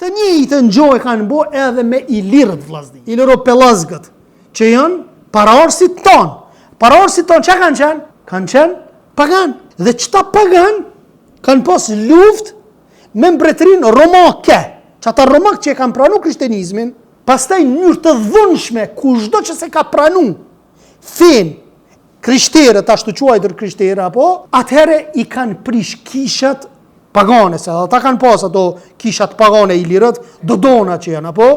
Të njëjtë ngjoj kanë bo edhe me ilirët vllazni. Iliro-pellazgët, që janë paraorësit tonë. Paraorësit tonë çka kanë qenë? Kanë qenë pagan. Dhe çta pagan kanë pas luftë me mbretërinë romake. Çata romak që e kanë pranuar krishterizmin, pastaj në mënyrë të dhunshme, kushdo që se ka pranuar fen krishterët, ashtu quajtur krishterë apo, atëherë i kanë prish kishat pagane, se ata kanë pas ato kishat pagane ilirët, dodona që janë apo,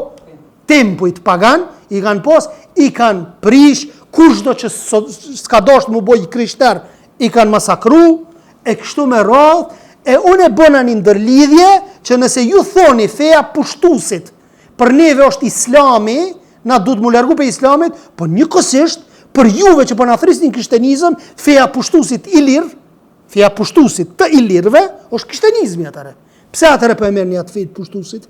tempujt pagan, i kanë pas, i kanë prish, kushdo që s'ka dashur mu boj krishter, i kanë masakru, e kështu me radhë, e unë e bëna një ndërlidhje që nëse ju thoni feja pushtusit, për neve është islami, na duhet mu largu për islamit, po njëkohësisht, për juve që po na thrisnin krishterizëm, feja pushtusit ilir, feja pushtusit të ilirëve, është krishterizmi atëre. Pse atëre po e merrni atë fejt pushtusit?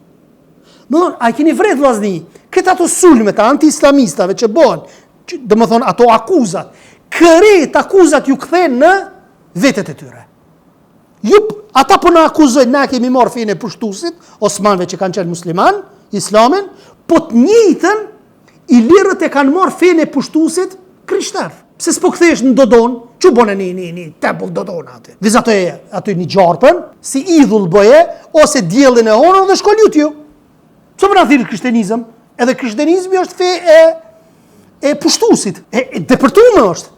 A keni vret vllazni, këtë ato sulme të anti-islamistave që bëhen, do më thonë ato akuzat, kërret akuzat ju kthejnë në vetet e tyre. Ata po na akuzojnë, na kemi marrë fejnë e pushtusit, Osmanëve që kanë qenë musliman, islamin, po të njëjtën ilirët e kanë marrë fejnë e pushtusit krishter. Pse s'po kthesh në Dodon, që bone një tempull Dodona aty. Viz aty një gjarpën, si idhull bëje, ose djellin e honën dhe shko lutju. Pse më na thirrë krishterizëm? Edhe krishterizmi është fe e pushtusit. E depërtume është.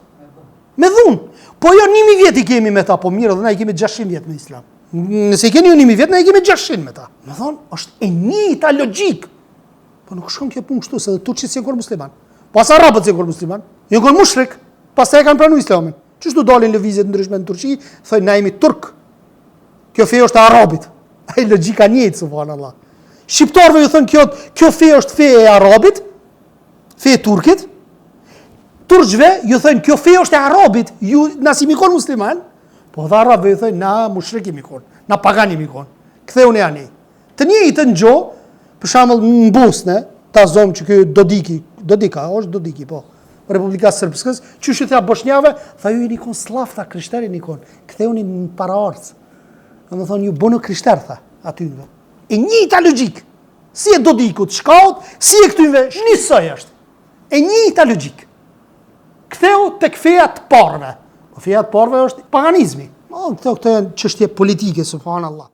Me dhunë. Po jo 1000 vjet i kemi me ta, po mirë dhe na i kemi 600 vjet me islam. Nëse i keni ju 1000 vjet, na i kemi 600 me ta. Me thonë, është e njëjta logjik. Po nuk shkon kjo punë kështu, se dhe turqit si kur musliman. Pas arabët si kur musliman. Jo kur mushrik. Pastaj e kanë pranuar islamin. Çështu dalin lëvizjet ndryshme në Turqi, thonë na jemi turk. Kjo fe është e arabit. Ai logjika njëjtë subhanallahu. Shqiptarëve ju thonë kjo fe është fe e arabit, fe e turkit. Turqve ju thonë kjo fe është e arabit, ju na si mikon musliman, po dhe arabëve ju thonë na mushrik i mikon, na pagan i mikon. Ktheuni ani. Të njëjtën gjë, për shembull në Bosnë, ta zonë që ky Dodika, është Dodiki po. Republika Srpskës, që shë thja bosnjave, tha ju i nikon slafta, krishteri nikon, ktheuni në paraardhës. Dhe më thonë, ju bënë krishter, tha, atynve. E njëjta logjik, si e Dodikut, shkaut, si e këtynve, njësoj është. E njëjta logjik. Ktheu tek feja të parëve. Po feja të parëve është paganizmi. Këto janë çështje politike, subhanallahu.